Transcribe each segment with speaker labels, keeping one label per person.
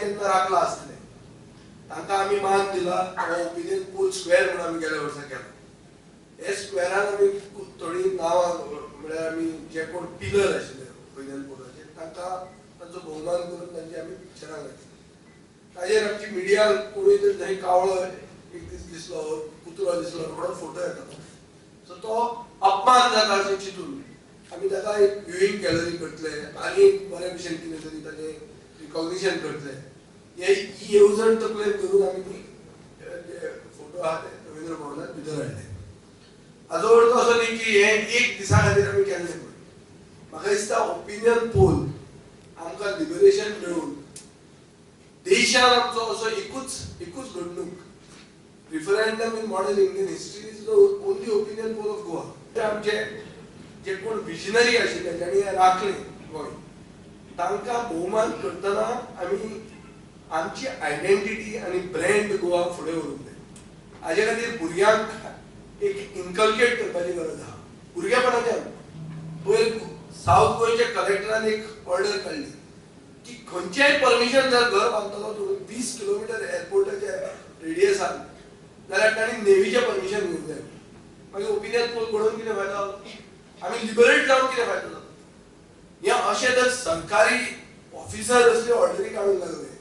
Speaker 1: तेन्ना राखला आसतले तांकां आमी मान दिला ओपिनियन पोल स्क्वेअर म्हणून आमी गेल्या वर्सा केलो हे स्क्वेअरान आमी थोडी नांवां म्हळ्यार आमी जे कोण पिलर आशिल्ले ओपिनियन पोलाचे तांकां तांचो भोवमान करून तांची आमी पिक्चरां घातली ताजेर आमची मिडिया कोणूय तर थंय कावळो एक दीस दिसलो कुत्रो दिसलो रोखडो फोटो येता सो तो अपमान जाता अशें चिंतून आमी ताका एक व्ह्यूइंग गॅलरी करतले आनी एक बरे भशेन कितें तरी ताचें रिकॉग्निशन करतले हे येवजण तकलेन करून आमी ती फोटो आहा ते रवींद्र भवनांत भितर हाडले हाजो अर्थ असो न्ही की हे एक दिसा खातीर आमी केल्लें पळय म्हाका दिसता ओपिनियन पोल आमकां लिबरेशन मेळून देशान आमचो असो एकूच घडणूक referendum in modern Indian history is the only opinion poll of Goa आमचे जे कोण विजनरी आशिल्ले जाणी राखले गोंय तांकां भोवमान करतना आमी आमची आयडेंटिटी आनी ब्रँड गोवा फुडें व्हरूंक जाय हाजे खातीर भुरग्यांक एक इनकल्केट करपाची गरज आहा भुरगेपणाच्यान पयर सावथ गोंयच्या कलेक्टरान एक ऑर्डर काडली की खंयचेय परमिशन जर घर बांदतलो तो 20 किलोमीटर एअरपोर्टाच्या रेडियसान जाल्यार ताणी नेवीचें परमिशन घेवंक जाय मागीर ओपिनियन पोल घडोवन कितें फायदो आमी लिबरेट जावन कितें फायदो जाता हे अशें जर सरकारी ऑफिसर असले ऑर्डरी काडूंक लागले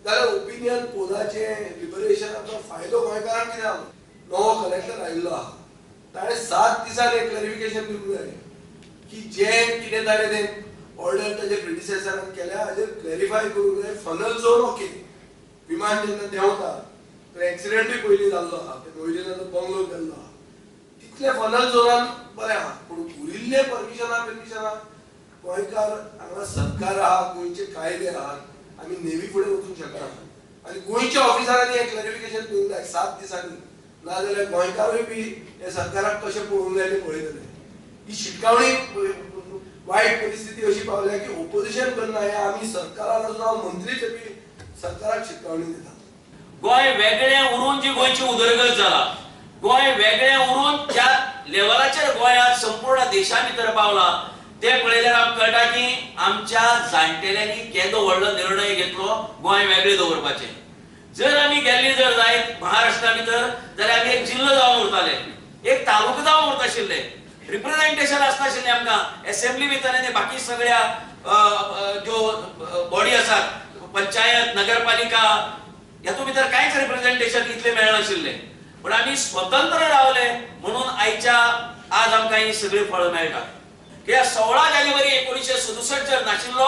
Speaker 1: जाल्यार ओपिनियन पोलाचे लिबरेशनाचो फायदो गोंयकारांक कितें जालो नवो कलेक्टर आयिल्लो आहा ताणें 7 दिसान एक क्लॅरिफिकेशन दिवंक जाय की जें कितें ताणें तें ऑर्डर ताजे प्रिडिसेसरान केल्या हाजेर क्लॅरिफाय करूंक जाय फनल झोन ओके विमान जेन्ना देंवता तो एक्सिडेंटूय पयलीं जाल्लो आहा ते मोयजेनाचो बंगलो गेल्लो आहा तितले फनल झोनान बरें आहा पूण उरिल्ले परमिशना गोंयकार हांगा सरकार आहा गोंयचे कायदे आहात आमी नेवी फुडें वचूंक शकना आनी गोंयच्या ऑफिसरांनी हें क्लॅरिफिकेशन दिवंक जाय 7 दिसांनी नाजाल्यार गोंयकारूय बी हे सरकाराक कशें पळोवंक जाय तें पळयतले ही शिटकावणी वायट परिस्थिती अशी पावल्या की ओपोजिशन करना हे आमी सरकारान जावं मंत्रीच बी सरकाराक शिटकावणी दिता
Speaker 2: गोंय वेगळें उरून जी गोंयची उदरगत जाला गोंय वेगळें उरून ज्या लेवलाचेर गोंय आज संपूर्ण देशा भितर पावला ते पळयल्यार आमकां कळटा की आमच्या जाणटेल्यांनी केदो व्हडलो निर्णय घेतलो गोंय वेगळें दवरपाचें जर आमी गेल्ली जर जायत महाराष्ट्रा भितर जाल्यार आमी एक जिल्लो जावन उरताले एक तालुको जावन उरताशिल्ले रिप्रेझेंटेशन आसनाशिल्लें आमकां असेंब्ली भितर आनी बाकी सगळ्या ज्यो बॉडी आसात पंचायत नगरपालिका ह्यातून भितर कांयच रिप्रेझेंटेशन इतलें मेळनाशिल्लें पण आमी स्वतंत्र रावले म्हणून आयच्या आज आमकां ही सगळी फळां मेळटा कित्याक 16 जानेवारी 1967 जर नाशिल्लो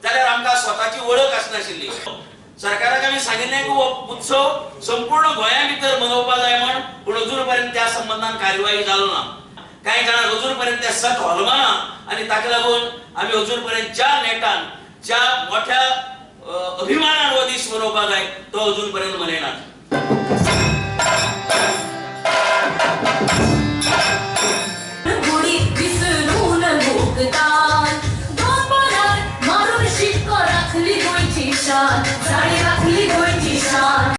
Speaker 2: जाल्यार आमकां स्वताची वळख आसनाशिल्ली सरकाराक आमी सांगिल्लें की हो उत्सव संपूर्ण गोंया भितर मनोवपाक जाय म्हण पूण अजून पर्यंत त्या संबंधान कार्यवाही जालो ना कांय जाणांक अजून पर्यंत तें सत होलमाना आनी ताका लागून आमी अजून पर्यंत ज्या नेटान ज्या मोठ्या अभिमानान हो दीस मनोवपाक जाय तो अजून पर्यंत मनयनात
Speaker 3: गुढी विसरून भोगता